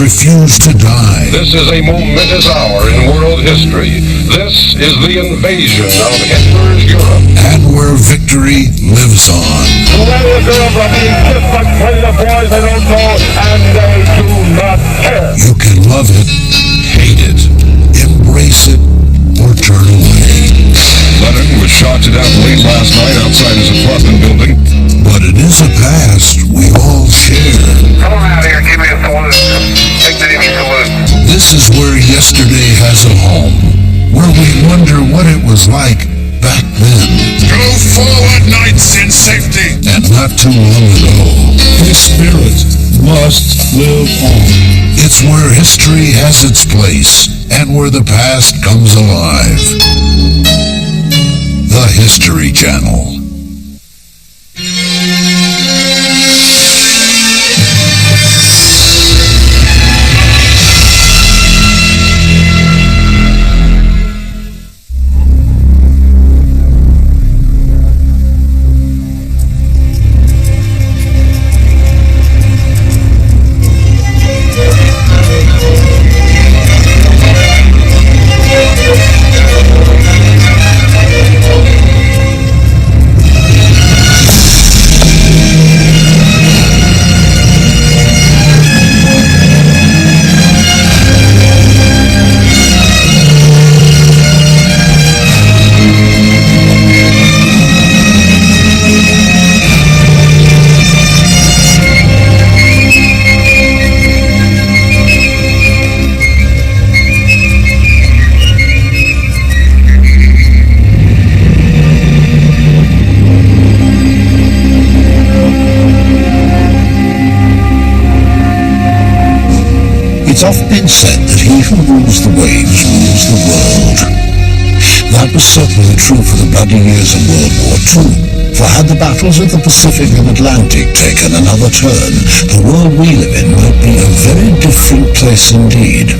refuse to die. This is a momentous hour in world history. This is the invasion of Hitler's Europe. And where victory lives on. Many girls are being kissed by plenty of boys they don't know, and they do not care. You can love it, hate it, embrace it, or turn away. Leonard was shot to death late last night outside his apartment building. But it is a past we all share. Come on out here, give me a salute. Big Navy salute. This is where yesterday has a home, where we wonder what it was like back then. Go forward, knights, in safety. And not too long ago. His spirit must live on. It's where history has its place, and where the past comes alive. The History Channel. It's often been said that he who rules the waves rules the world. That was certainly true for the bloody years of World War II. For had the battles of the Pacific and Atlantic taken another turn, the world we live in might be a very different place indeed.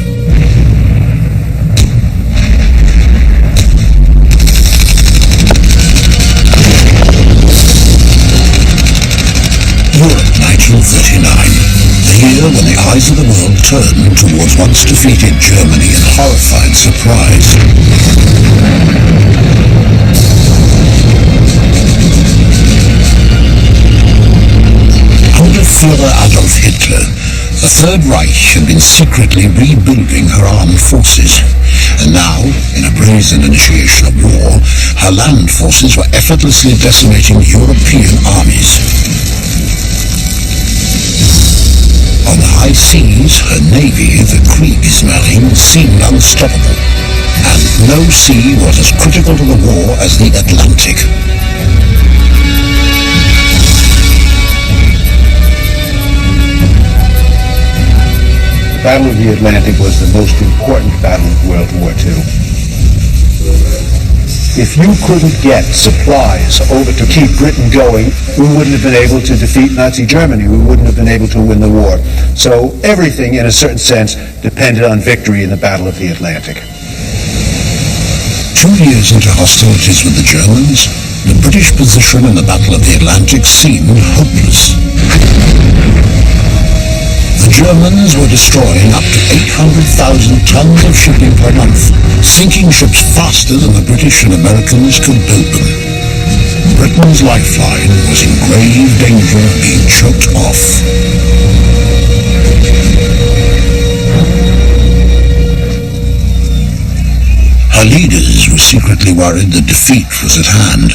Europe, 1939. The year when the eyes of the world turned towards once defeated Germany in horrified surprise. Under Führer Adolf Hitler, the Third Reich had been secretly rebuilding her armed forces. And now, in a brazen initiation of war, her land forces were effortlessly decimating European armies. On the high seas, her navy, the Kriegsmarine, seemed unstoppable, and no sea was as critical to the war as the Atlantic. The Battle of the Atlantic was the most important battle of World War II. If you couldn't get supplies over to keep Britain going, we wouldn't have been able to defeat Nazi Germany. We wouldn't have been able to win the war. So everything, in a certain sense, depended on victory in the Battle of the Atlantic. 2 years into hostilities with the Germans, the British position in the Battle of the Atlantic seemed hopeless. The Germans were destroying up to 800,000 tons of shipping per month, sinking ships faster than the British and Americans could build them. Britain's lifeline was in grave danger of being choked off. Her leaders were secretly worried that defeat was at hand.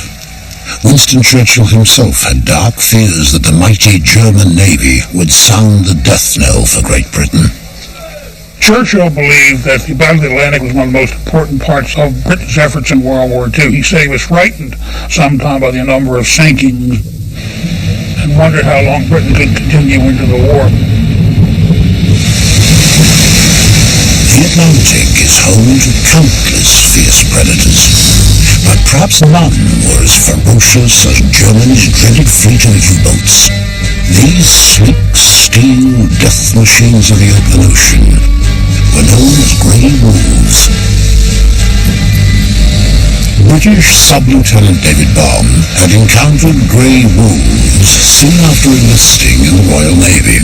Winston Churchill himself had dark fears that the mighty German Navy would sound the death knell for Great Britain. Churchill believed that the Battle of the Atlantic was one of the most important parts of Britain's efforts in World War II. He said he was frightened sometime by the number of sinkings and wondered how long Britain could continue into the war. The Atlantic is home to countless fierce predators, but perhaps none were as ferocious as Germany's dreaded fleet of U-boats. These sleek steel death machines of the open ocean were known as Grey Wolves. British Sub-Lieutenant David Baum had encountered Grey Wolves soon after enlisting in the Royal Navy.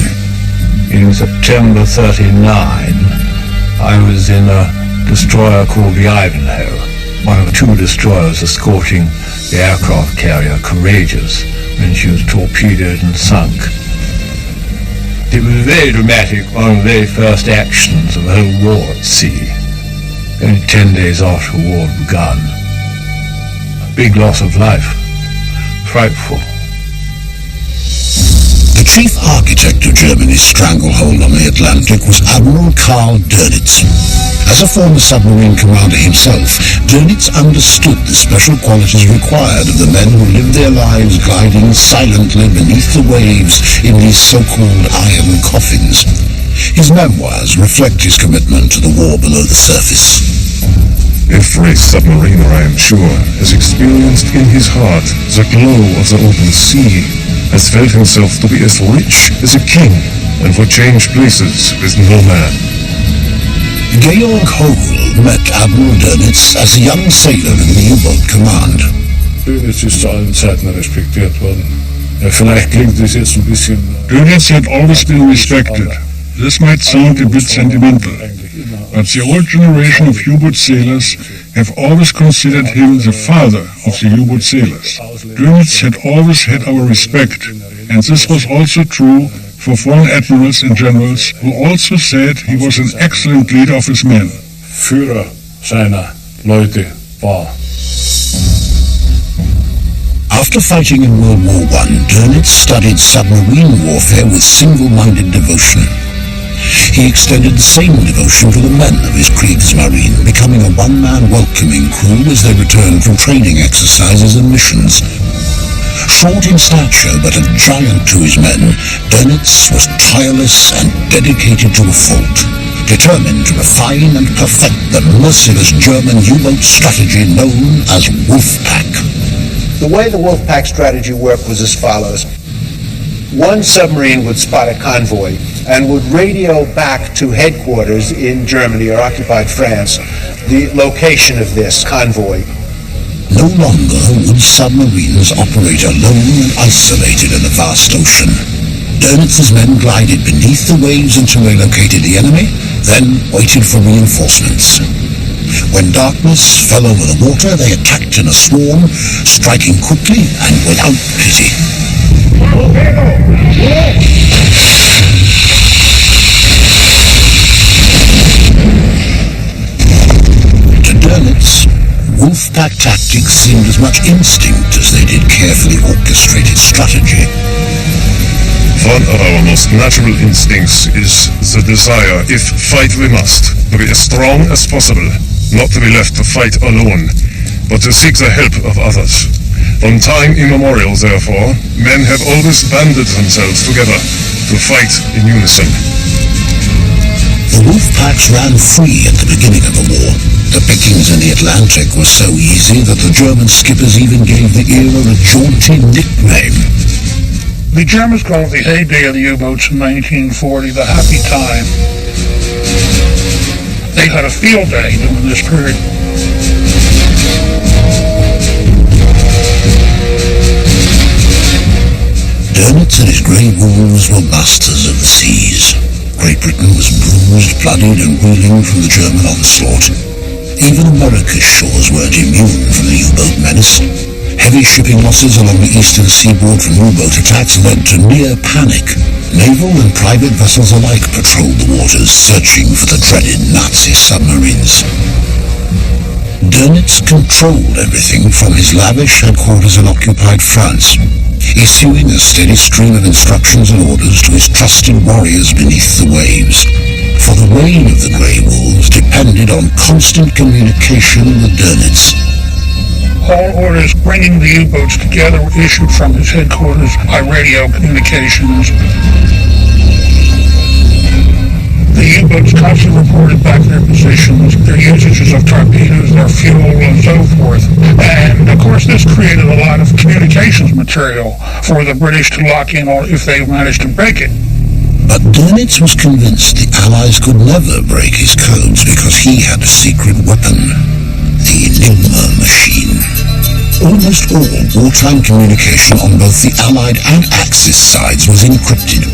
In September 39, I was in a destroyer called the Ivanhoe, one of two destroyers escorting the aircraft carrier Courageous when she was torpedoed and sunk. It was very dramatic, one of the very first actions of the whole war at sea, only 10 days after the war had begun. A big loss of life, frightful. The chief architect of Germany's stranglehold on the Atlantic was Admiral Karl Dönitz. As a former submarine commander himself, Dönitz understood the special qualities required of the men who lived their lives gliding silently beneath the waves in these so-called iron coffins. His memoirs reflect his commitment to the war below the surface. Every submariner, I am sure, has experienced in his heart the glow of the open sea, has felt himself to be as rich as a king, and would change places with no man. Georg Hogel met Admiral Dönitz as a young sailor in the U-boat command. Dönitz ist zu allen Zeiten respektiert worden. Vielleicht klingt es jetzt ein bisschen... Dönitz had always been respected. This might sound a bit sentimental, but the old generation of U-boat sailors have always considered him the father of the U-boat sailors. Dönitz had always had our respect, and this was also true for foreign admirals and generals, who also said he was an excellent leader of his men. Führer seiner Leute war. After fighting in World War I, Dönitz studied submarine warfare with single-minded devotion. He extended the same devotion to the men of his Kriegsmarine, becoming a one-man welcoming crew as they returned from training exercises and missions. Short in stature but a giant to his men, Dönitz was tireless and dedicated to a fault, determined to refine and perfect the merciless German U-boat strategy known as Wolfpack. The way the Wolfpack strategy worked was as follows. One submarine would spot a convoy and would radio back to headquarters in Germany or occupied France the location of this convoy. No longer would submarines operate alone and isolated in a vast ocean. Dönitz's men glided beneath the waves until they located the enemy, then waited for reinforcements. When darkness fell over the water, they attacked in a swarm, striking quickly and without pity. To Dönitz, Wolfpack tactics seemed as much instinct as they did carefully orchestrated strategy. One of our most natural instincts is the desire, if fight we must, to be as strong as possible, not to be left to fight alone, but to seek the help of others. From time immemorial, therefore, men have always banded themselves together to fight in unison. The Wolfpacks ran free at the beginning of the war. The pickings in the Atlantic were so easy that the German skippers even gave the era a jaunty nickname. The Germans called the heyday of the U-boats in 1940 the happy time. They had a field day during this period. Dönitz and his grey wolves were masters of the seas. Great Britain was bruised, bloodied and reeling from the German onslaught. Even America's shores weren't immune from the U-boat menace. Heavy shipping losses along the eastern seaboard from U-boat attacks led to near panic. Naval and private vessels alike patrolled the waters, searching for the dreaded Nazi submarines. Dönitz controlled everything from his lavish headquarters in occupied France, issuing a steady stream of instructions and orders to his trusted warriors beneath the waves. For the reign of the Grey Wolves depended on constant communication with Dönitz. All orders bringing the U-boats together were issued from his headquarters by radio communications. The U-boats constantly reported back their positions, their usages of torpedoes, their fuel, and so forth. And, of course, this created a lot of communications material for the British to lock in on if they managed to break it. But Dönitz was convinced the Allies could never break his codes because he had a secret weapon, the Enigma machine. Almost all wartime communication on both the Allied and Axis sides was encrypted,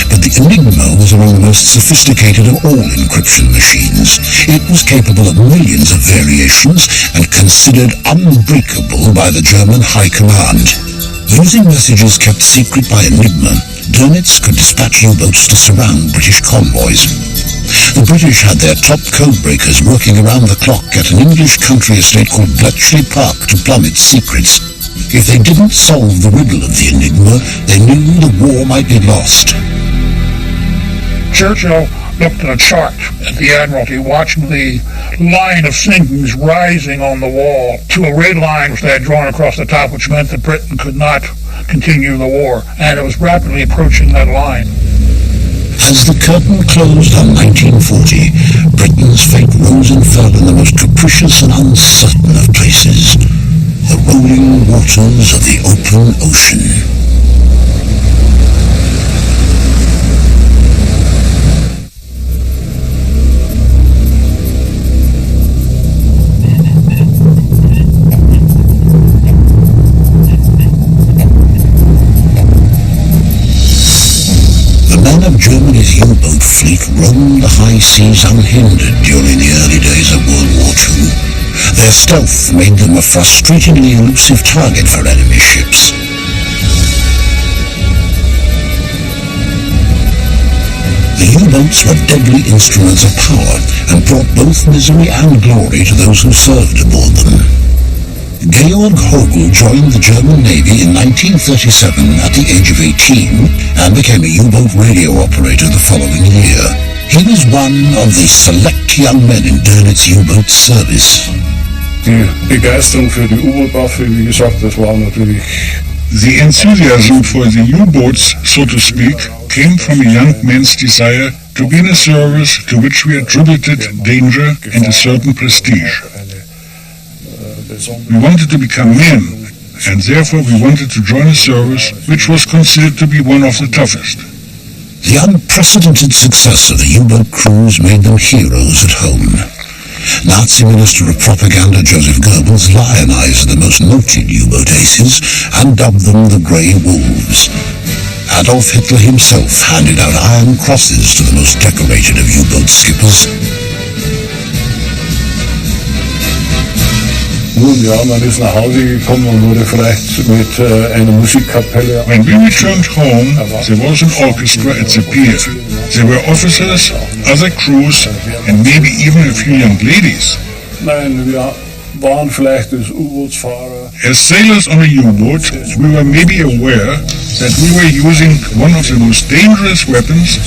but But the Enigma was among the most sophisticated of all encryption machines. It was capable of millions of variations and considered unbreakable by the German High Command. Using messages kept secret by Enigma, Dönitz could dispatch U-boats to surround British convoys. The British had their top codebreakers working around the clock at an English country estate called Bletchley Park to plumb its secrets. If they didn't solve the riddle of the Enigma, they knew the war might be lost. Churchill looked at a chart at the Admiralty, watching the line of sinkings rising on the wall to a red line which they had drawn across the top, which meant that Britain could not continue the war, and it was rapidly approaching that line. As the curtain closed on 1940, Britain's fate rose and fell in the most capricious and uncertain of places, the rolling waters of the open ocean. Germany's U-boat fleet roamed the high seas unhindered during the early days of World War II. Their stealth made them a frustratingly elusive target for enemy ships. The U-boats were deadly instruments of power and brought both misery and glory to those who served aboard them. Georg Hogel joined the German Navy in 1937 at the age of 18 and became a U-boat radio operator the following year. He was one of the select young men in Dönitz U-boat service. Die Begeisterung für die U-Boot-Waffe, wie gesagt, das war natürlich... The enthusiasm for the U-boats, so to speak, came from a young man's desire to be in a service to which we attributed danger and a certain prestige. We wanted to become men, and therefore we wanted to join a service which was considered to be one of the toughest. The unprecedented success of the U-boat crews made them heroes at home. Nazi Minister of Propaganda Joseph Goebbels lionized the most noted U-boat aces and dubbed them the Grey Wolves. Adolf Hitler himself handed out iron crosses to the most decorated of U-boat skippers. Nun ja, man ist nach Hause gekommen und wurde vielleicht mit einer Musikkapelle... When we returned home, there was an orchestra at the pier. There were officers, other crews, and maybe even a few young ladies. Nein, wir waren vielleicht als U-Bootsfahrer. As sailors on a U-boat, we were maybe aware that we were using one of the most dangerous weapons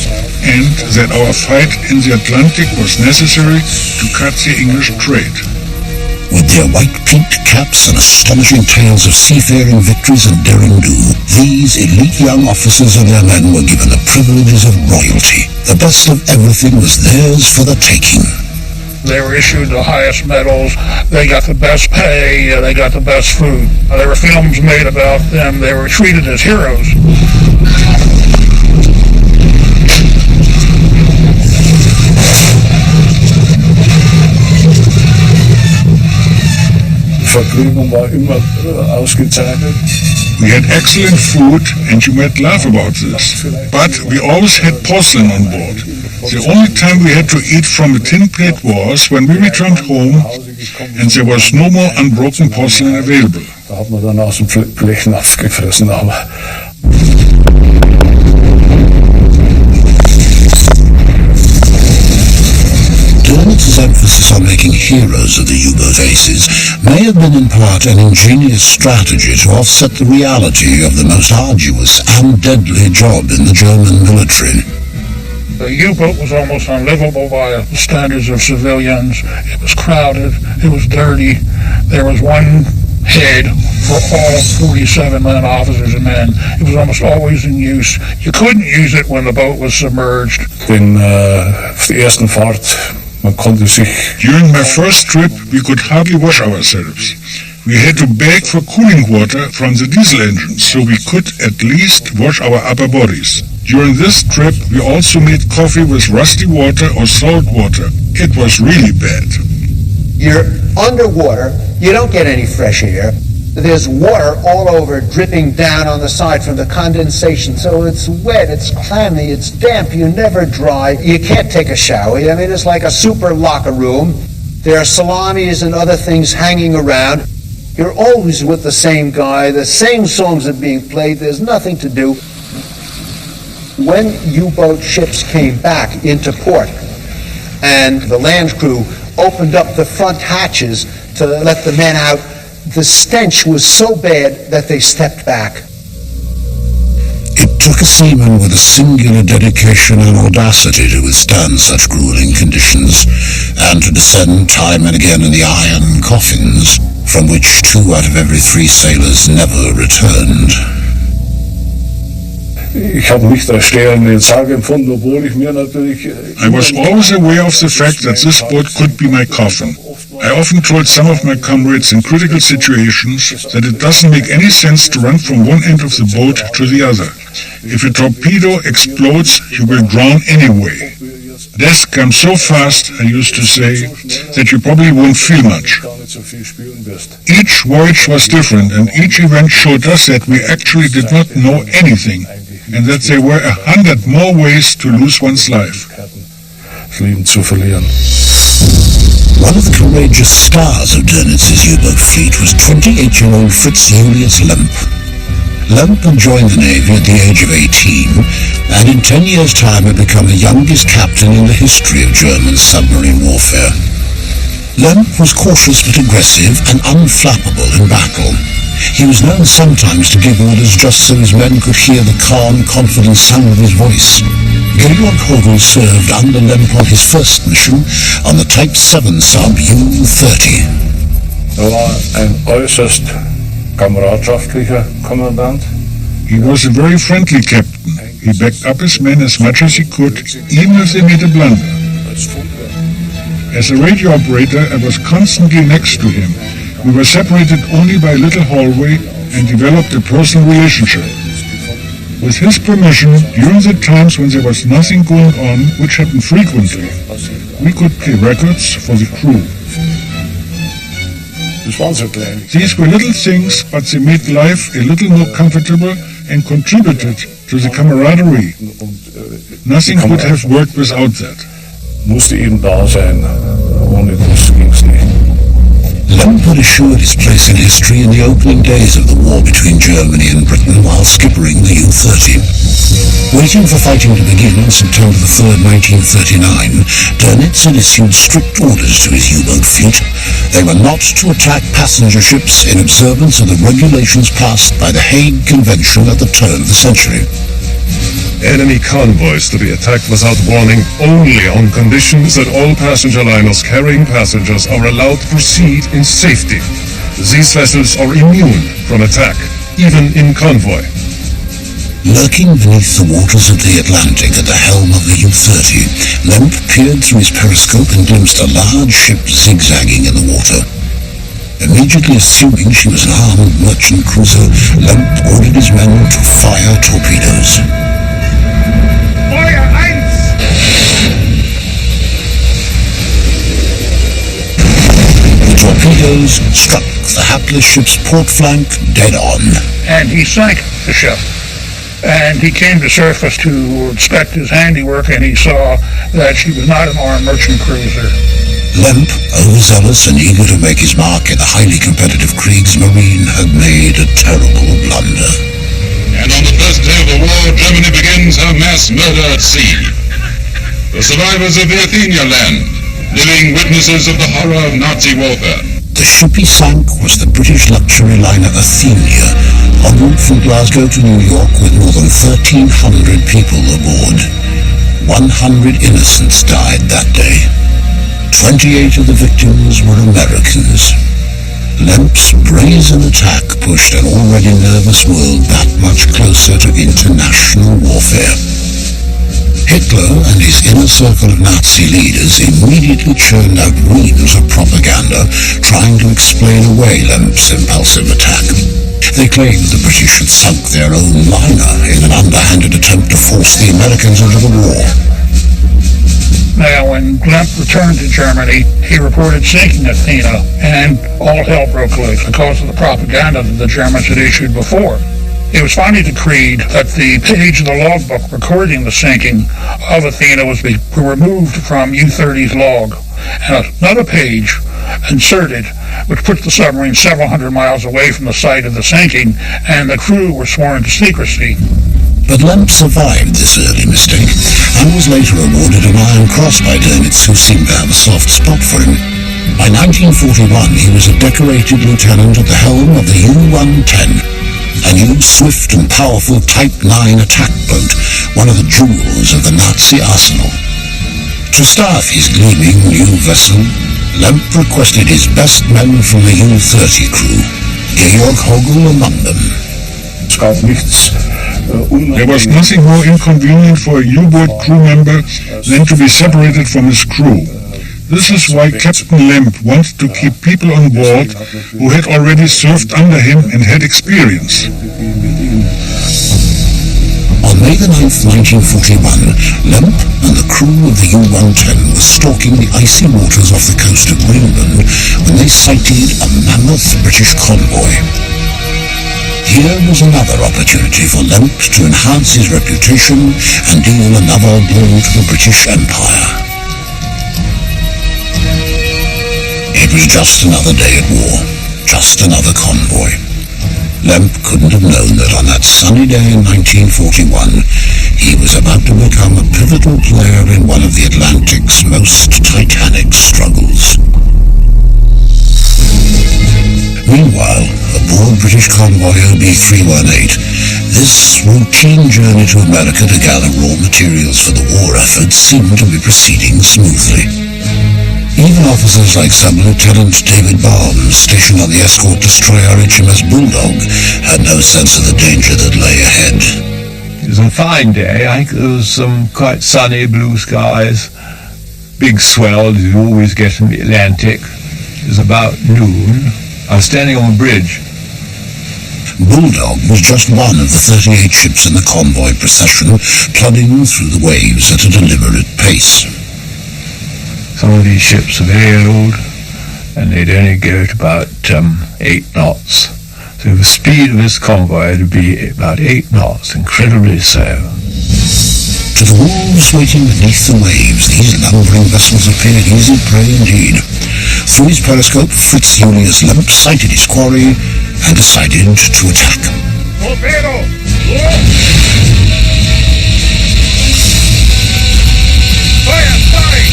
and that our fight in the Atlantic was necessary to cut the English trade. With their white-peaked caps and astonishing tales of seafaring victories and derring-do, these elite young officers and their men were given the privileges of royalty. The best of everything was theirs for the taking. They were issued the highest medals, they got the best pay, they got the best food. There were films made about them, they were treated as heroes. Verpflegung war immer ausgezeichnet. We had excellent food, and you might laugh about this. But we always had porcelain on board. The only time we had to eat from a tin plate was when we returned home, and there was no more unbroken porcelain available. Da hat man dann aus dem Blechnapf gefressen, aber... Dönitz's emphasis on making heroes of the U-boat aces may have been in part an ingenious strategy to offset the reality of the most arduous and deadly job in the German military. The U-boat was almost unlivable by the standards of civilians. It was crowded, it was dirty, there was one head for all 47 men, officers and men. It was almost always in use. You couldn't use it when the boat was submerged. Auf der ersten Fahrt, man konnte sich... During my first trip, we could hardly wash ourselves. We had to beg for cooling water from the diesel engines, so we could at least wash our upper bodies. During this trip, we also made coffee with rusty water or salt water. It was really bad. You're underwater, you don't get any fresh air. There's water all over, dripping down on the side from the condensation. So it's wet, it's clammy, it's damp, you're never dry. You can't take a shower. I mean, it's like a super locker room. There are salamis and other things hanging around. You're always with the same guy. The same songs are being played. There's nothing to do. When U-boat ships came back into port and the land crew opened up the front hatches to let the men out, the stench was so bad that they stepped back. It took a seaman with a singular dedication and audacity to withstand such grueling conditions, and to descend time and again in the iron coffins, from which 2 out of every 3 sailors never returned. Ich habe mich da stehend in Sarg empfunden, obwohl ich mir natürlich... I was always aware of the fact that this boat could be my coffin. I often told some of my comrades in critical situations that it doesn't make any sense to run from one end of the boat to the other. If a torpedo explodes, you will drown anyway. Death comes so fast, I used to say, that you probably won't feel much. Each voyage was different, and each event showed us that we actually did not know anything, and that there were 100 more ways to lose one's life. One of the courageous stars of Dönitz's U-boat fleet was 28-year-old Fritz Julius Lemp. Lemp had joined the Navy at the age of 18, and in 10 years' time had become the youngest captain in the history of German submarine warfare. Lemp was cautious but aggressive and unflappable in battle. He was known sometimes to give orders just so his men could hear the calm, confident sound of his voice. Georg Hogel served under Lemp on his first mission on the Type 7 sub U-30. war ein äußerst kameradschaftlicher Kommandant. He was a very friendly captain. He backed up his men as much as he could, even if they made a blunder. As a radio operator, I was constantly next to him. We were separated only by a little hallway and developed a personal relationship. With his permission, during the times when there was nothing going on, which happened frequently, we could play records for the crew. These were little things, but they made life a little more comfortable and contributed to the camaraderie. Nothing could have worked without that. Musste eben da sein, ohne das ging's nicht. Lemp had assured his place in history in the opening days of the war between Germany and Britain while skippering the U-30. Waiting for fighting to begin on September the 3rd, 1939, Dönitz had issued strict orders to his U-boat fleet. They were not to attack passenger ships in observance of the regulations passed by the Hague Convention at the turn of the century. Enemy convoys to be attacked without warning only on conditions that all passenger liners carrying passengers are allowed to proceed in safety. These vessels are immune from attack, even in convoy. Lurking beneath the waters of the Atlantic at the helm of the U-30, Lemp peered through his periscope and glimpsed a large ship zigzagging in the water. Immediately assuming she was an armed merchant cruiser, Lemp ordered his men to fire torpedoes. The torpedoes struck the hapless ship's port flank dead on. And he sank the ship. And he came to surface to inspect his handiwork, and he saw that she was not an armed merchant cruiser. Lemp, overzealous and eager to make his mark in the highly competitive Kriegsmarine, had made a terrible blunder. And on the first day of the war, Germany begins her mass murder at sea. The survivors of the Athenia land, living witnesses of the horror of Nazi warfare. The ship he sank was the British luxury liner Athenia, en route from Glasgow to New York with more than 1,300 people aboard. 100 innocents died that day. 28 of the victims were Americans. Lemp's brazen attack pushed an already nervous world that much closer to international warfare. Hitler and his inner circle of Nazi leaders immediately churned out reams of propaganda trying to explain away Lemp's impulsive attack. They claimed the British had sunk their own liner in an underhanded attempt to force the Americans into the war. Now, when Lemp returned to Germany, he reported sinking Athena, and all hell broke loose because of the propaganda that the Germans had issued before. It was finally decreed that the page of the logbook recording the sinking of Athena was removed from U-30's log, and another page inserted, which put the submarine several hundred miles away from the site of the sinking, and the crew were sworn to secrecy. But Lemp survived this early mistake, and was later awarded an Iron Cross by Dönitz, who seemed to have a soft spot for him. By 1941, he was a decorated lieutenant at the helm of the U-110, a new, swift and powerful Type 9 attack boat, one of the jewels of the Nazi arsenal. To staff his gleaming new vessel, Lemp requested his best men from the U-30 crew, Georg Hogel among them. There was nothing more inconvenient for a U-boat crew member than to be separated from his crew. This is why Captain Lemp wanted to keep people on board who had already served under him and had experience. On May the 9th, 1941, Lemp and the crew of the U-110 were stalking the icy waters off the coast of Greenland when they sighted a mammoth British convoy. Here was another opportunity for Lemp to enhance his reputation and deal another blow to the British Empire. It was just another day at war, just another convoy. Lemp couldn't have known that on that sunny day in 1941, he was about to become a pivotal player in one of the Atlantic's most titanic struggles. Meanwhile, aboard British convoy OB-318, this routine journey to America to gather raw materials for the war effort seemed to be proceeding smoothly. Even officers like Sub-Lieutenant David Barnes, stationed on the escort destroyer HMS Bulldog, had no sense of the danger that lay ahead. It was a fine day. I think there was some quite sunny blue skies, big swells you always get in the Atlantic. It was about noon. I was standing on the bridge. Bulldog was just one of the 38 ships in the convoy procession, plodding through the waves at a deliberate pace. Some of these ships are very old, and they'd only go at about 8 knots. So the speed of this convoy would be about 8 knots, incredibly slow. To the wolves waiting beneath the waves, these lumbering vessels appeared easy prey indeed. Through his periscope, Fritz Julius Lemp sighted his quarry and decided to attack. Torpedo! Fire! Fire!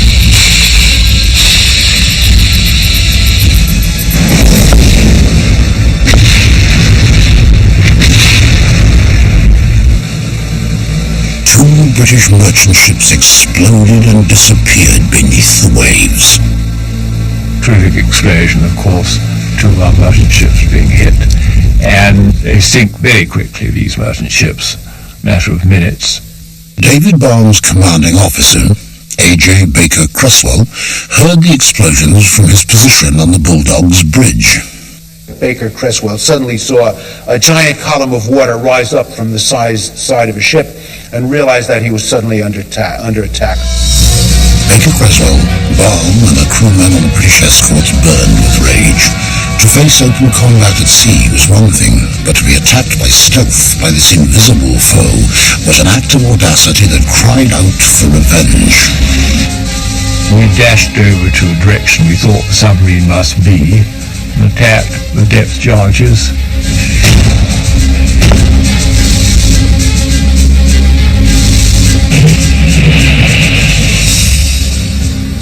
Two British merchant ships exploded and disappeared beneath the waves. Terrific explosion, of course, 2 of our merchant ships being hit, and they sink very quickly, these merchant ships, matter of minutes. David Barnes' commanding officer, A.J. Baker Creswell, heard the explosions from his position on the Bulldog's bridge. Baker Creswell suddenly saw a giant column of water rise up from the side of a ship and realized that he was suddenly under attack. Baker Creswell, Baum, and the crewmen on the British escorts burned with rage. To face open combat at sea was one thing, but to be attacked by stealth by this invisible foe was an act of audacity that cried out for revenge. We dashed over to a direction we thought the submarine must be, and attacked the depth charges.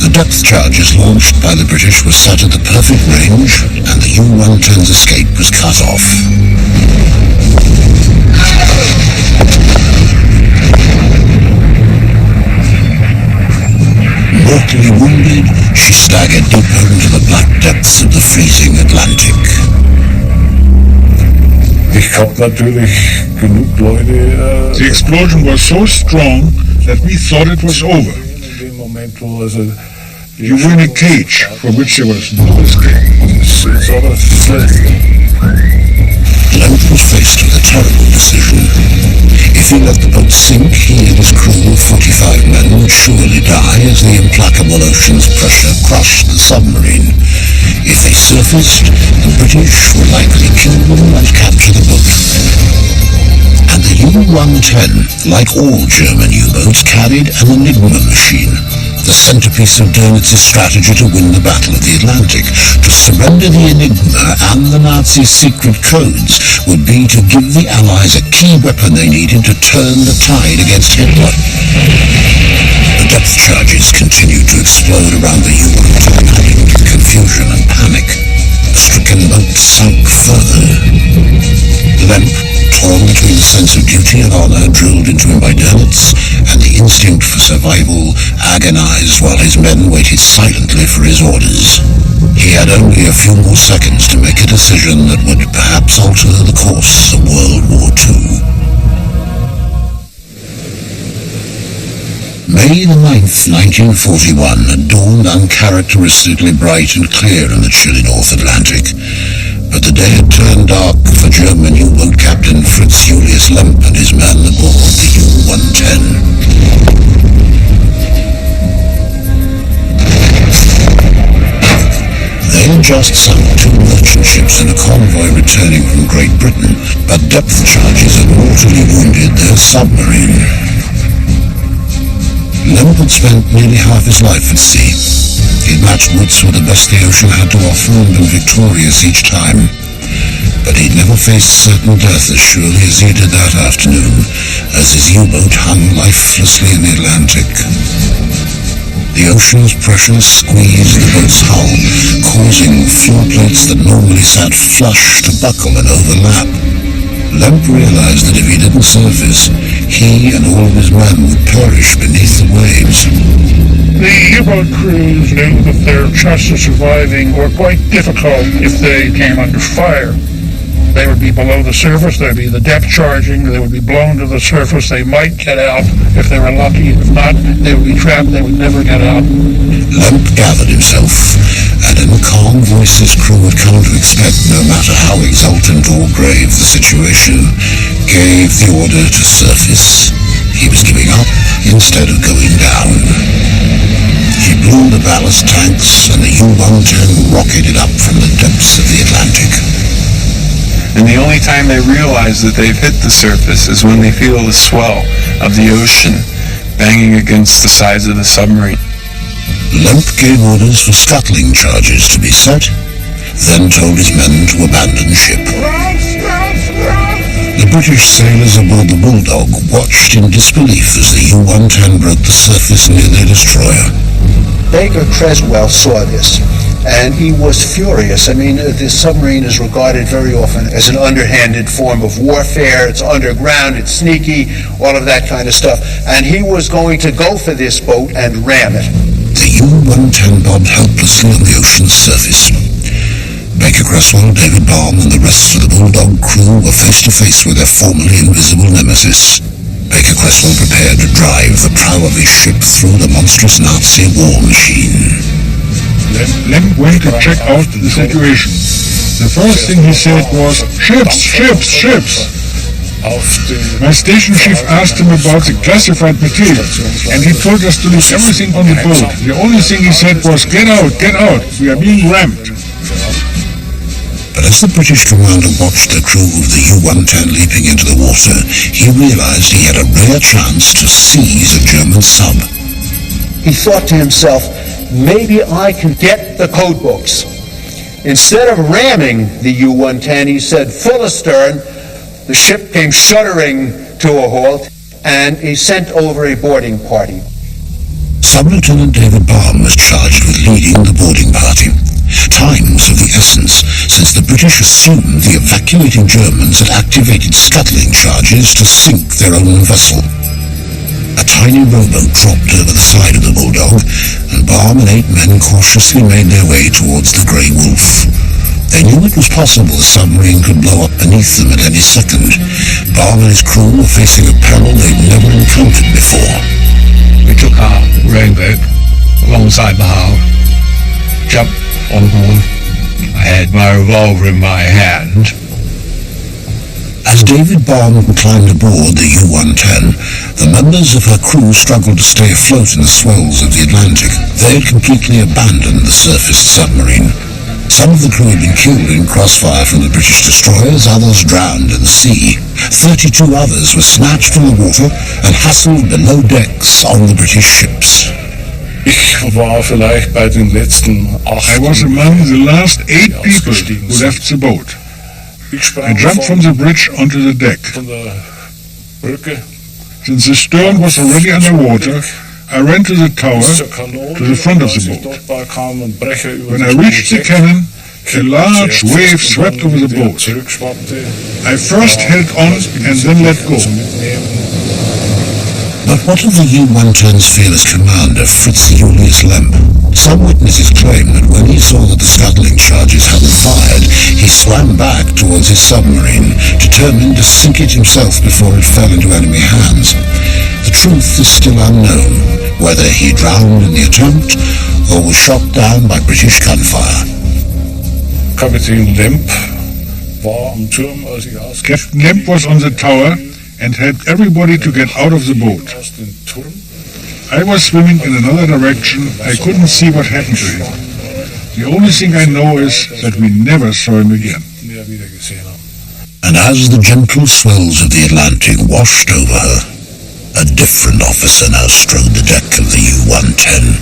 The depth charges launched by the British were set at the perfect range, and the U-110's escape was cut off. Mortally wounded, she staggered deeper into the black depths of the freezing Atlantic. The explosion was so strong that we thought it was over. You were in a cage from which there was no escape. Lemp was faced with a terrible decision. If he let the boat sink, he and his crew of 45 men would surely die, as the implacable ocean's pressure crushed the submarine. If they surfaced, the British would likely kill them and capture the boat. And the U-110, like all German U-boats, carried an Enigma machine, the centerpiece of Dönitz's strategy to win the Battle of the Atlantic. To surrender the Enigma and the Nazis' secret codes would be to give the Allies a key weapon they needed to turn the tide against Hitler. The depth charges continued to explode around the U-110, adding to confusion and panic. The stricken boat sank further. Lemp, torn between the sense of duty and honor drilled into him by Dönitz and the instinct for survival, agonized while his men waited silently for his orders. He had only a few more seconds to make a decision that would perhaps alter the course of World War II. May the 9th, 1941 had dawned uncharacteristically bright and clear in the chilly North Atlantic, but the day had turned dark for German U-boat Captain Fritz Julius Lemp and his men aboard the U-110. They had just sunk 2 merchant ships and a convoy returning from Great Britain, but depth charges had mortally wounded their submarine. Lemp had spent nearly half his life at sea. He'd matched wits with the best the ocean had to offer and been victorious each time. But he'd never faced certain death as surely as he did that afternoon, as his U-boat hung lifelessly in the Atlantic. The ocean's pressure squeezed the boat's hull, causing floor plates that normally sat flush to buckle and overlap. Lemp realized that if he didn't surface, he and all of his men would perish beneath the waves. The U-boat crews knew that their chances of surviving were quite difficult if they came under fire. They would be below the surface, there'd be the depth charging, they would be blown to the surface, they might get out if they were lucky. If not, they would be trapped, they would never get out. Lemp gathered himself, and in the calm voice his crew had come to expect, no matter how exultant or grave the situation, gave the order to surface. He was giving up instead of going down. He blew the ballast tanks, and the U-110 rocketed up from the depths of the Atlantic. And the only time they realize that they've hit the surface is when they feel the swell of the ocean banging against the sides of the submarine. Lemp gave orders for scuttling charges to be set, then told his men to abandon ship. The British sailors aboard the Bulldog watched in disbelief as the U-110 broke the surface near their destroyer. Baker Creswell saw this, and he was furious. I mean, the submarine is regarded very often as an underhanded form of warfare. It's underground, it's sneaky, all of that kind of stuff. And he was going to go for this boat and ram it. The U-110 bobbed helplessly on the ocean's surface. Baker Creswell, David Baum, and the rest of the Bulldog crew were face to face with their formerly invisible nemesis. Baker Creswell prepared to drive the prow of his ship through the monstrous Nazi war machine. Lemp went to check out the situation. The first thing he said was, "Ships, ships, ships!" My station chief asked him about the classified material, and he told us to leave everything on the boat. The only thing he said was, get out, we are being rammed." But as the British commander watched the crew of the U-110 leaping into the water, he realized he had a rare chance to seize a German sub. He thought to himself, maybe I can get the code books. Instead of ramming the U-110, he said, full astern. The ship came shuddering to a halt, and he sent over a boarding party. Sub-Lieutenant David Baum was charged with leading the boarding party. Time was of the essence, since the British assumed the evacuating Germans had activated scuttling charges to sink their own vessel. A tiny rowboat dropped over the side of the Bulldog, and Baum and 8 men cautiously made their way towards the Grey Wolf. They knew it was possible the submarine could blow up beneath them at any second. Baum and his crew were facing a peril they'd never encountered before. We took our rowboat alongside the hull, jumped on board. I had my revolver in my hand. As As David Baum climbed aboard the U-110, the members of her crew struggled to stay afloat in the swells of the Atlantic. They had completely abandoned the surfaced submarine. Some of the crew had been killed in crossfire from the British destroyers, others drowned in the sea. 32 others were snatched from the water and hustled below decks on the British ships. I was among the last 8 people who left the boat. I jumped from the bridge onto the deck. Since the stern was already underwater, I ran to the tower, to the front of the boat. When I reached the cannon, a large wave swept over the boat. I first held on and then let go. But what of the U-110's fearless commander, Fritz Julius Lemp? Some witnesses claim that when he saw that the scuttling charges hadn't fired, he swam back towards his submarine, determined to sink it himself before it fell into enemy hands. The truth is still unknown, whether he drowned in the attempt or was shot down by British gunfire. Captain Lemp Captain Lemp was on the tower and had everybody to get out of the boat. I was swimming in another direction. I couldn't see what happened to him. The only thing I know is that we never saw him again. And as the gentle swells of the Atlantic washed over her, a different officer now strode the deck of the U-110.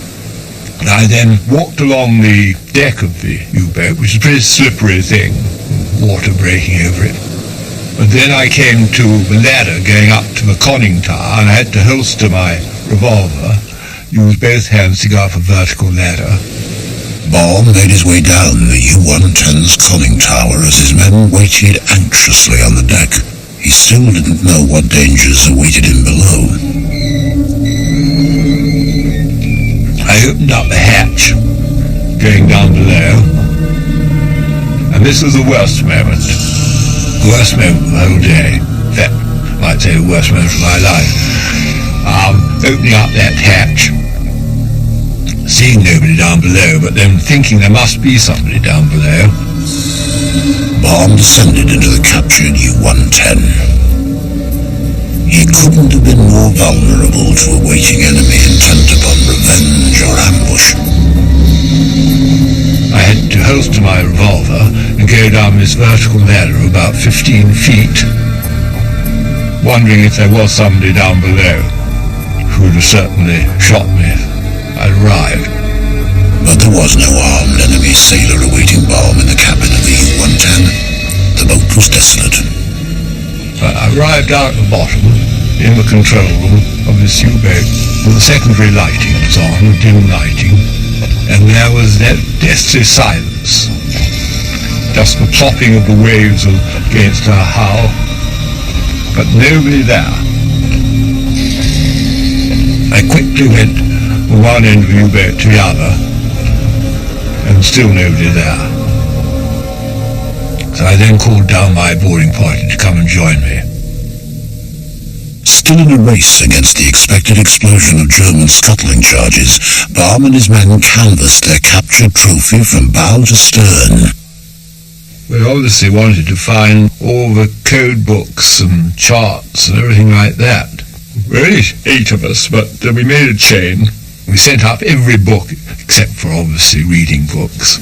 I then walked along the deck of the U-boat, which is a pretty slippery thing, water breaking over it. But then I came to the ladder going up to the conning tower, and I had to holster my revolver, use both hands to go up a vertical ladder. Baum made his way down the U-110's conning tower as his men waited anxiously on the deck. He still didn't know what dangers awaited him below. I opened up the hatch, going down below, and this was the worst moment. The worst moment of the whole day. In fact, I might say the worst moment of my life. Opening up that hatch, seeing nobody down below, but then thinking there must be somebody down below. Baum descended into the captured U-110. He couldn't have been more vulnerable to a waiting enemy intent upon revenge or ambush. I had to holster my revolver and go down this vertical ladder about 15 feet, wondering if there was somebody down below who would have certainly shot me if I'd arrived. But there was no armed enemy sailor awaiting Baum in the cabin of the U-110. The boat was desolate. But I arrived out at the bottom, in the control room of this U-boat, with the secondary lighting was on, dim lighting, and there was that deathly silence. Just the plopping of the waves against our hull, but nobody there. I quickly went from one end of the U-boat to the other, and still nobody there. So I then called down my boarding party to come and join me. Still in a race against the expected explosion of German scuttling charges, Baum and his men canvassed their captured trophy from bow to stern. We obviously wanted to find all the code books and charts and everything like that. There were only 8 of us, but we made a chain. We sent up every book, except for obviously reading books.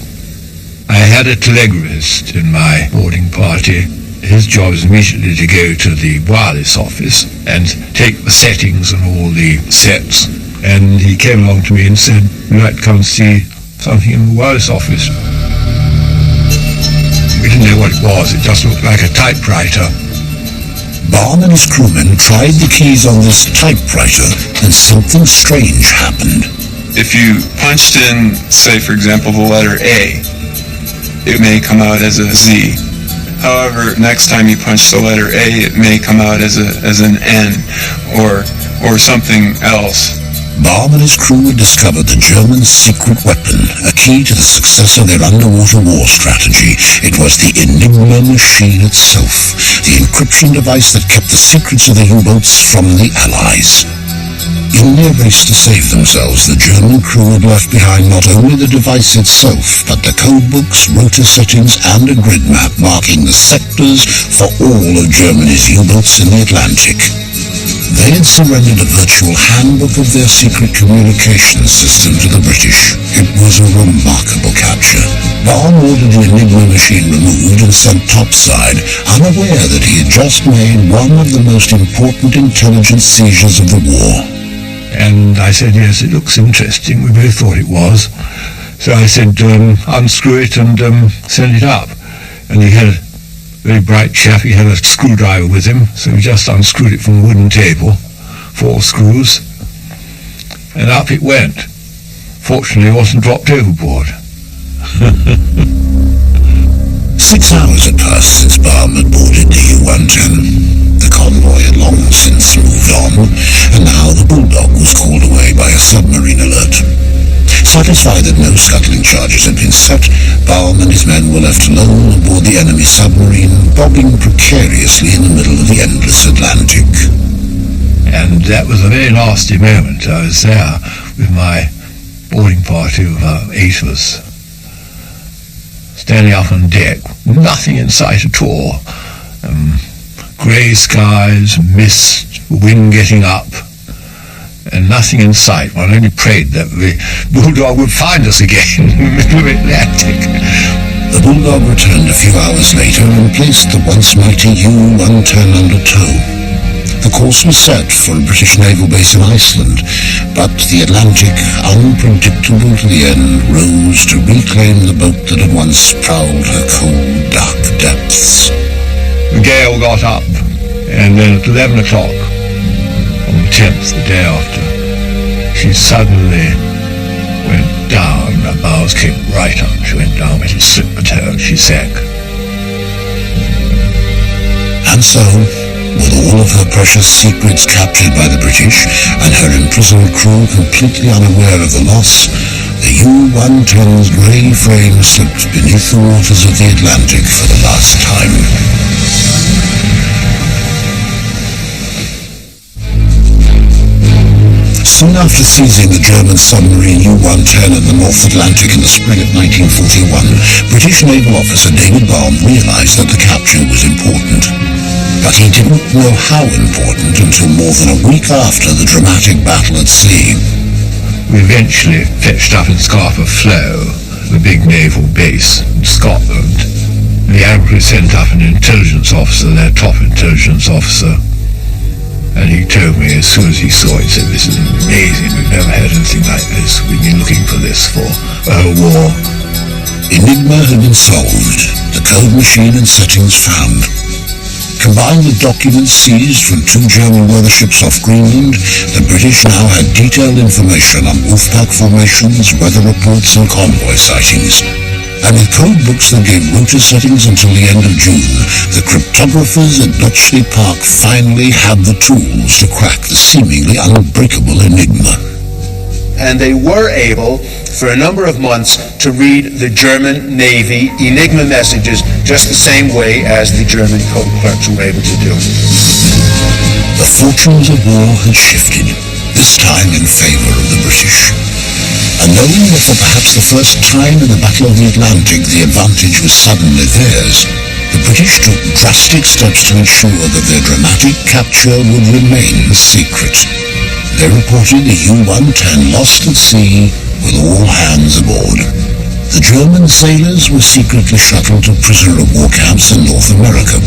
I had a telegraphist in my boarding party. His job was immediately to go to the wireless office and take the settings and all the sets. And he came along to me and said, "We'd like to come and see something in the wireless office." We didn't know what it was. It just looked like a typewriter. Baum and his crewmen tried the keys on this typewriter, and something strange happened. If you punched in, say for example, the letter A, it may come out as a Z. However, next time you punch the letter A, it may come out as an N or something else. Baum and his crew had discovered the Germans' secret weapon, a key to the success of their underwater war strategy. It was the Enigma machine itself, the encryption device that kept the secrets of the U-boats from the Allies. In their race to save themselves, the German crew had left behind not only the device itself, but the code books, rotor settings, and a grid map marking the sectors for all of Germany's U-boats in the Atlantic. They had surrendered a virtual handbook of their secret communications system to the British. It was a remarkable capture. Baum ordered the Enigma machine removed and sent topside, unaware that he had just made one of the most important intelligence seizures of the war. And I said, yes, it looks interesting. We both thought it was. So I said, unscrew it and send it up. And he had a very bright chap. He had a screwdriver with him, so we just unscrewed it from a wooden table, 4 screws, and up it went. Fortunately, it wasn't dropped overboard. 6 hours had passed since Baum had boarded the U-110. The convoy had long since moved on, and now the Bulldog was called away by a submarine alert. Satisfied that no scuttling charges had been set, Baum and his men were left alone aboard the enemy submarine, bobbing precariously in the middle of the endless Atlantic. And that was a very nasty moment. I was there with my boarding party of 8 of us, standing up on deck, nothing in sight at all. Grey skies, mist, wind getting up, and nothing in sight. One only prayed that the Bulldog would find us again in the middle of the Atlantic. The Bulldog returned a few hours later and placed the once mighty U-110 under tow. The course was set for a British naval base in Iceland, but the Atlantic, unpredictable to the end, rose to reclaim the boat that had once prowled her cold, dark depths. The gale got up, and then at 11 o'clock, on the 10th, the day after, she suddenly went down. Her bows came right up. She went down, but it slipped the toe, and she sank. And so, with all of her precious secrets captured by the British, and her imprisoned crew completely unaware of the loss, the U-110's grey frame slipped beneath the waters of the Atlantic for the last time. Soon after seizing the German submarine U-110 in the North Atlantic in the spring of 1941, British naval officer David Baum realized that the capture was important. But he didn't know how important until more than a week after the dramatic battle at sea. We eventually fetched up in Scapa Flow, the big naval base in Scotland. The Admiralty sent up an intelligence officer, their top intelligence officer, and he told me as soon as he saw it, he said, "This is amazing, we've never had anything like this. We've been looking for this for the whole war." Enigma had been solved, the code machine and settings found. Combined with documents seized from 2 German weather ships off Greenland, the British now had detailed information on wolfpack formations, weather reports and convoy sightings. And with code books that gave rotor settings until the end of June, the cryptographers at Bletchley Park finally had the tools to crack the seemingly unbreakable Enigma. And they were able, for a number of months, to read the German Navy Enigma messages just the same way as the German code clerks were able to do. The fortunes of war had shifted, this time in favor of the British. And knowing that for perhaps the first time in the Battle of the Atlantic the advantage was suddenly theirs, the British took drastic steps to ensure that their dramatic capture would remain secret. They reported the U-110 lost at sea with all hands aboard. The German sailors were secretly shuttled to prisoner-of-war camps in North America.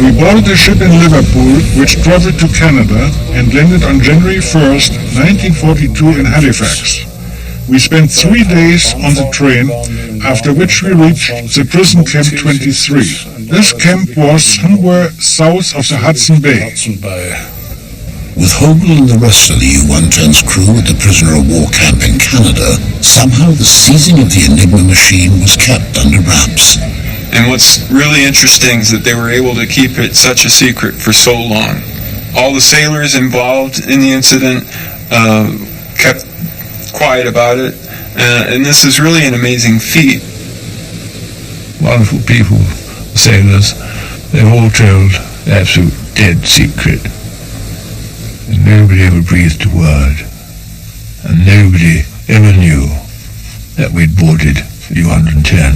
We boarded a ship in Liverpool which traveled to Canada and landed on January 1st, 1942 in Halifax. We spent 3 days on the train, after which we reached the prison camp 23. This camp was somewhere south of the Hudson Bay. With Hogle and the rest of the U-110's crew at the prisoner-of-war camp in Canada, somehow the seizing of the Enigma machine was kept under wraps. And what's really interesting is that they were able to keep it such a secret for so long. All the sailors involved in the incident kept quiet about it, and this is really an amazing feat. Wonderful people, sailors, they've all told the absolute dead secret. And nobody ever breathed a word, and nobody ever knew that we'd boarded U-110.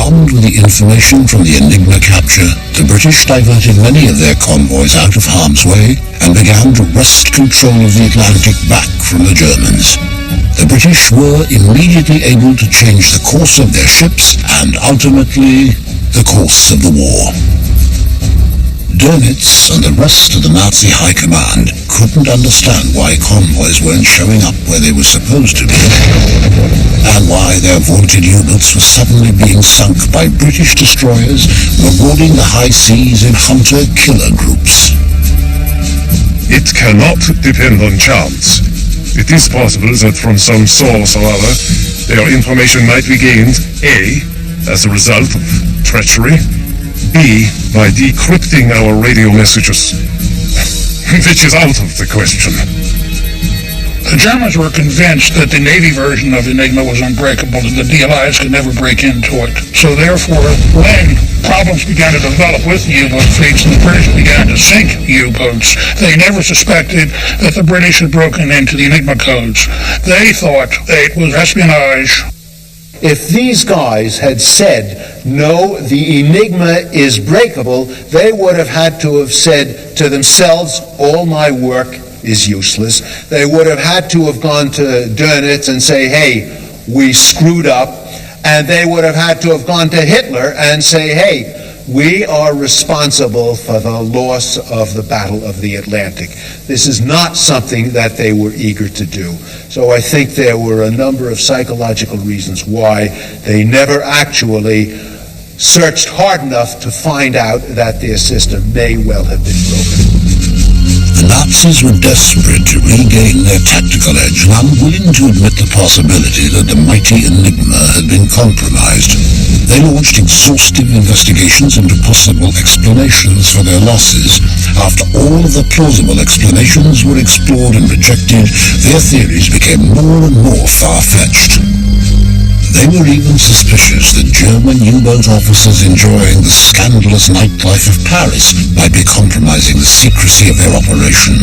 Armed with the information from the Enigma capture, the British diverted many of their convoys out of harm's way and began to wrest control of the Atlantic back from the Germans. The British were immediately able to change the course of their ships and ultimately the course of the war. Dönitz and the rest of the Nazi high command couldn't understand why convoys weren't showing up where they were supposed to be, and why their vaunted U-boats were suddenly being sunk by British destroyers marauding the high seas in hunter-killer groups. It cannot depend on chance. It is possible that from some source or other, their information might be gained, A, as a result of treachery, B, by decrypting our radio messages, which is out of the question. The Germans were convinced that the Navy version of Enigma was unbreakable and the DLIs could never break into it. So therefore, when problems began to develop with the U-boat fleets and the British began to sink U-boats, they never suspected that the British had broken into the Enigma codes. They thought it was espionage. If these guys had said, no, the Enigma is breakable, they would have had to have said to themselves, all my work is useless. They would have had to have gone to Dönitz and say, hey, we screwed up. And they would have had to have gone to Hitler and say, hey, we are responsible for the loss of the Battle of the Atlantic. This is not something that they were eager to do. So I think there were a number of psychological reasons why they never actually searched hard enough to find out that their system may well have been broken. The Nazis were desperate to regain their tactical edge and unwilling to admit the possibility that the mighty Enigma had been compromised. They launched exhaustive investigations into possible explanations for their losses. After all of the plausible explanations were explored and rejected, their theories became more and more far-fetched. They were even suspicious that German U-boat officers enjoying the scandalous nightlife of Paris might be compromising the secrecy of their operation.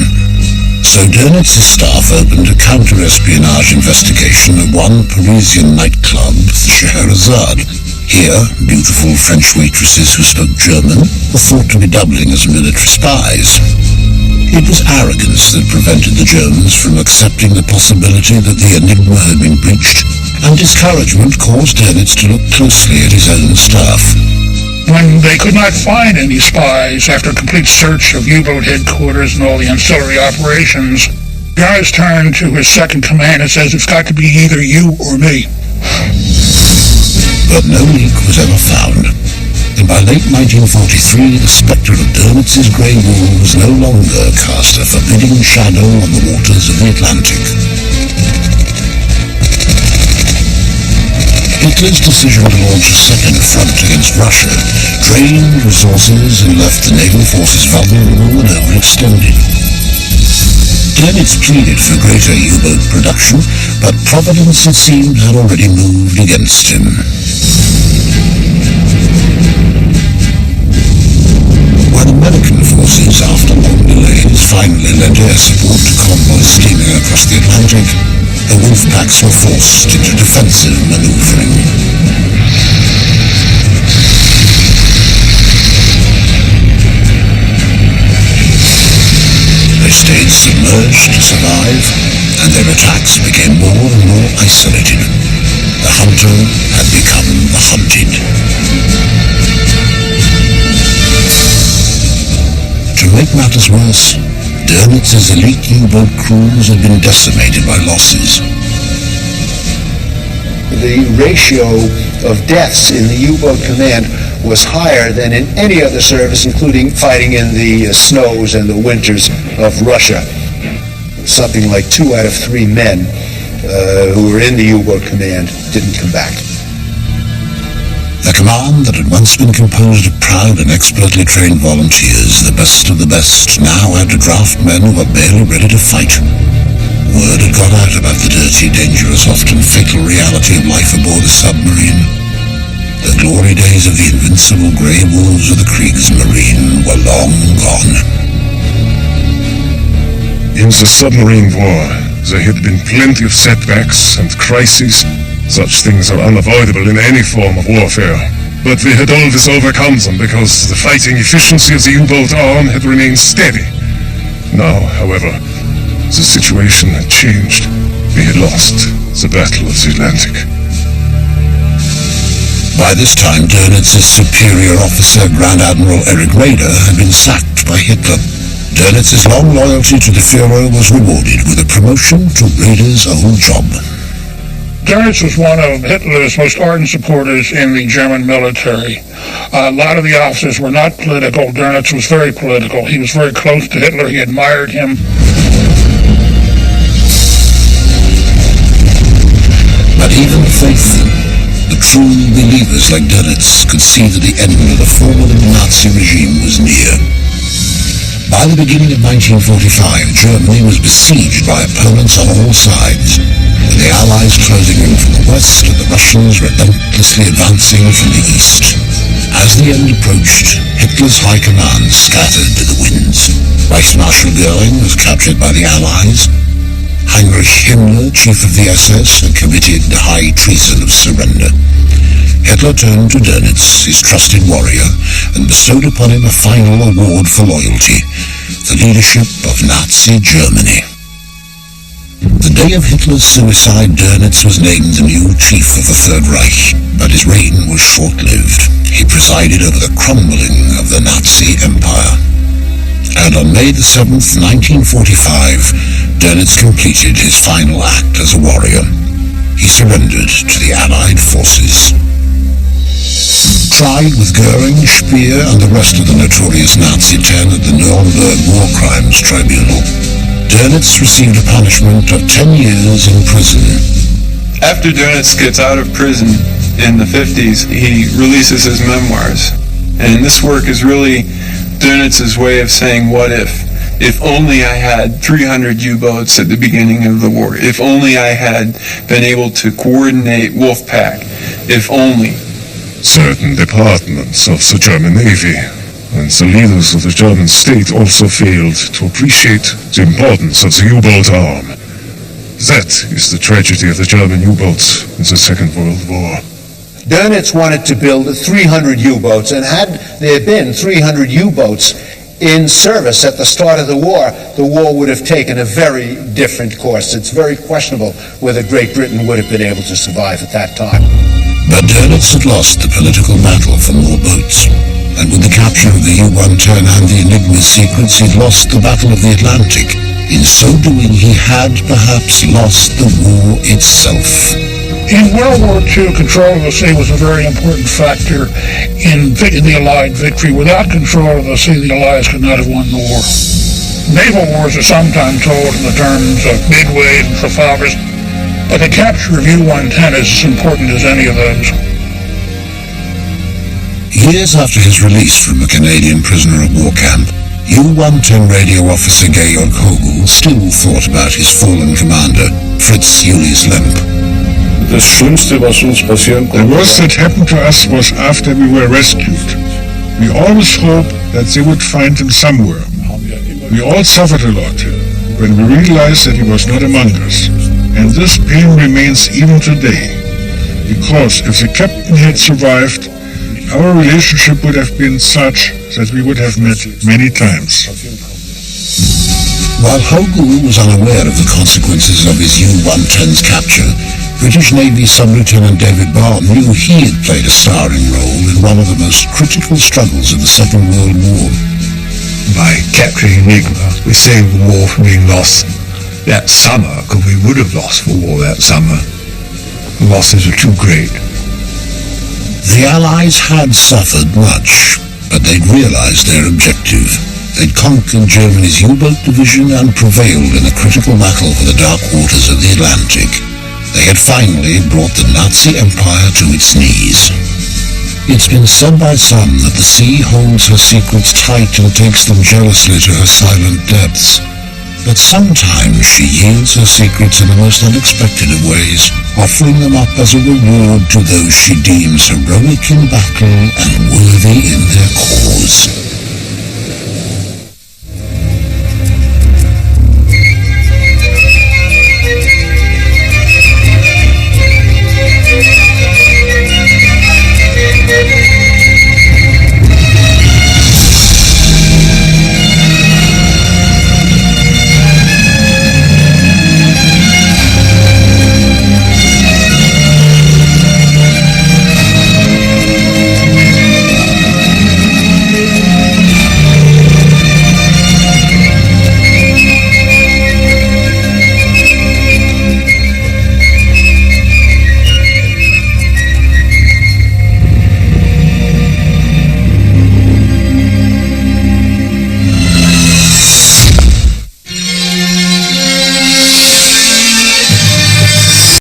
So Dönitz's staff opened a counter-espionage investigation of one Parisian nightclub, Scheherazade. Here, beautiful French waitresses who spoke German were thought to be doubling as military spies. It was arrogance that prevented the Germans from accepting the possibility that the Enigma had been breached, and discouragement caused Dönitz to look closely at his own staff. When they could not find any spies after a complete search of U-boat headquarters and all the ancillary operations, guys turned to his second command and says, it's got to be either you or me. But no leak was ever found. And by late 1943, the spectre of Dönitz's grey wool was no longer cast a forbidding shadow on the waters of the Atlantic. Hitler's decision to launch a second front against Russia drained resources and left the naval forces vulnerable and overextended. Dönitz pleaded for greater U-boat production, but Providence, it seemed, had already moved against him. When American forces, after long delays, finally lent air support to convoys steaming across the Atlantic, the wolf packs were forced into defensive maneuvering. They stayed submerged to survive, and their attacks became more and more isolated. The hunter had become the hunted. To make matters worse, Dönitz's elite U-boat crews had been decimated by losses. The ratio of deaths in the U-boat command was higher than in any other service, including fighting in the snows and the winters of Russia. Something like 2 out of 3 men who were in the U-boat command didn't come back. A command that had once been composed of proud and expertly trained volunteers, the best of the best, now had to draft men who were barely ready to fight. Word had got out about the dirty, dangerous, often fatal reality of life aboard a submarine. The glory days of the invincible grey wolves of the Kriegsmarine were long gone. In the submarine war, there had been plenty of setbacks and crises. Such things are unavoidable in any form of warfare. But we had always overcome them because the fighting efficiency of the U-boat arm had remained steady. Now, however, the situation had changed. We had lost the Battle of the Atlantic. By this time, Dönitz's superior officer, Grand Admiral Erich Raeder, had been sacked by Hitler. Dönitz's long loyalty to the Führer was rewarded with a promotion to Raeder's old job. Dönitz was one of Hitler's most ardent supporters in the German military. A lot of the officers were not political. Dönitz was very political. He was very close to Hitler. He admired him. But even the faithful, the true believers like Dönitz, could see that the end of the formidable Nazi regime was near. By the beginning of 1945, Germany was besieged by opponents on all sides, with the Allies closing in from the west and the Russians relentlessly advancing from the east. As the end approached, Hitler's high command scattered to the winds. Vice Marshal Göring was captured by the Allies. Heinrich Himmler, chief of the SS, had committed the high treason of surrender. Hitler turned to Dönitz, his trusted warrior, and bestowed upon him a final award for loyalty, the leadership of Nazi Germany. The day of Hitler's suicide, Dönitz was named the new chief of the Third Reich, but his reign was short-lived. He presided over the crumbling of the Nazi Empire. And on May the 7th, 1945, Dönitz completed his final act as a warrior. He surrendered to the Allied forces. Tried with Göring, Speer, and the rest of the notorious Nazi 10 at the Nuremberg War Crimes Tribunal, Dönitz received a punishment of 10 years in prison. After Dönitz gets out of prison in the 50s, he releases his memoirs. And this work is really Dönitz's way of saying, what if? If only I had 300 U-boats at the beginning of the war. If only I had been able to coordinate Wolfpack. If only. Certain departments of the German Navy and the leaders of the German state also failed to appreciate the importance of the U-boat arm. That is the tragedy of the German U-boats in the Second World War. Dönitz wanted to build 300 U-boats, and had there been 300 U-boats in service at the start of the war would have taken a very different course. It's very questionable whether Great Britain would have been able to survive at that time. But Dönitz had lost the political battle for more boats, and with the capture of the U-110 and the Enigma's secrets, he'd lost the Battle of the Atlantic. In so doing, he had perhaps lost the war itself. In World War II, control of the sea was a very important factor in the Allied victory. Without control of the sea, the Allies could not have won the war. Naval wars are sometimes told in the terms of Midway and Trafalgar's, but the capture of U-110 is as important as any of those. Years after his release from a Canadian prisoner of war camp, U-110 radio officer Georg Hogel still thought about his fallen commander, Fritz Julius Lemp. The worst that happened to us was after we were rescued. We always hoped that they would find him somewhere. We all suffered a lot when we realized that he was not among us. And this pain remains even today. Because if the captain had survived, our relationship would have been such that we would have met many times. While Hogel was unaware of the consequences of his U-110's capture, British Navy Sub-Lieutenant David Barr knew he had played a starring role in one of the most critical struggles of the Second World War. By capturing Enigma, we saved the war from being lost that summer, because we would have lost the war that summer. The losses were too great. The Allies had suffered much, but they'd realized their objective. They'd conquered Germany's U-boat division and prevailed in a critical battle for the dark waters of the Atlantic. They had finally brought the Nazi Empire to its knees. It's been said by some that the sea holds her secrets tight and takes them jealously to her silent depths. But sometimes she yields her secrets in the most unexpected of ways, offering them up as a reward to those she deems heroic in battle and worthy in their cause.